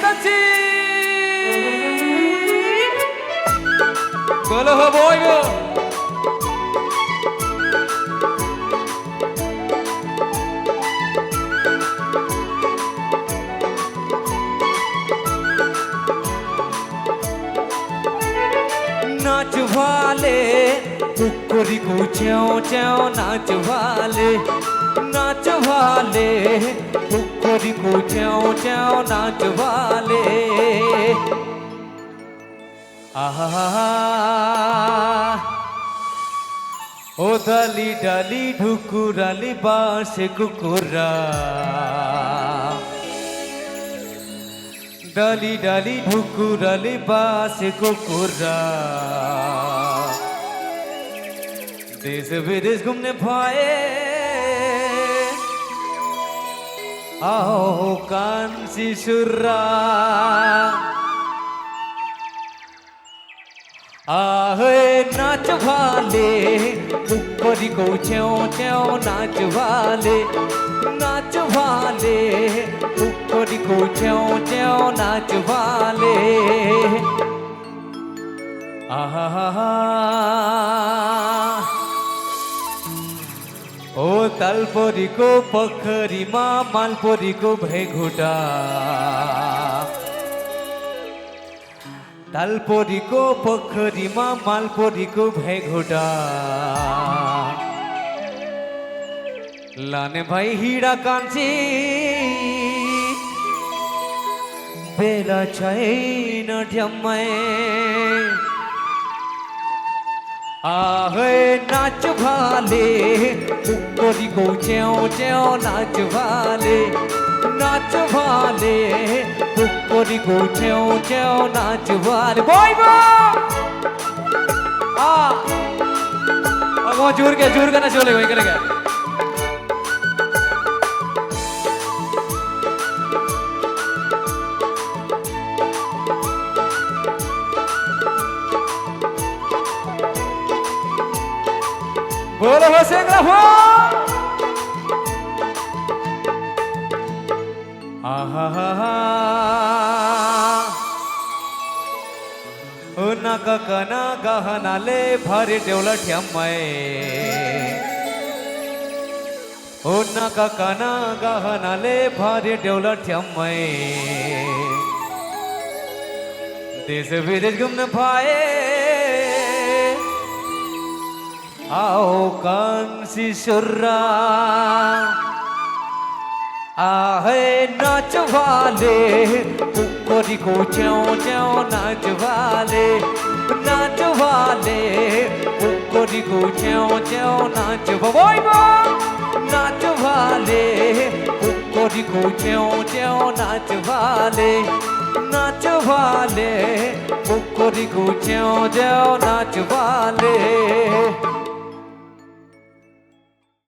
কাছে বলো বইগো नाच वाले कुकुरी को च्यों च्यों नाच वाले कुकुरी को च्यों च्यों नाच वाले आहा ओ डाली डाली ढुकुराली बास कुकुरा डाली डाली ढुकुराली बास कुकुरा देश विदेश घूमने भाए आओ कांसी सुर्रा आहे नाच वाले ऊपरी को च्यों च्यों नाच वाले ऊपरी को च्यों च्यों नाच वाले आहा ओ तलपोरी को पखरी माँ मालपोरी को भेघुटा तलपोरी को पखरी माँ मालपोरी को भेघुटा लाने भाई हीरा कांची बेला छैन ढ्याम्मै आहे नाच वाले ऊपरी को च्यों च्यों नाच वाले ऊपरी को च्यों च्यों नाच वाले बोल बो अब वो जोर के ना चले वही करेगा बोलो हो सेग्राफो आहा ओ नाका कना गहनाले भरे देवला ठ्याम्मै ओ नाका कना गहनाले भरे देवला ठ्याम्मै देश विदेश घुम्न पाए आओ कांसी सुर्रा आहे नाच वाले ऊपरी को च्यों च्यों नाच वाले ऊपरी को च्यों च्यों नाच नाच वाले ऊपरी को च्यों च्यों नाच वाले ऊपरी को च्यों च्यों नाच वाले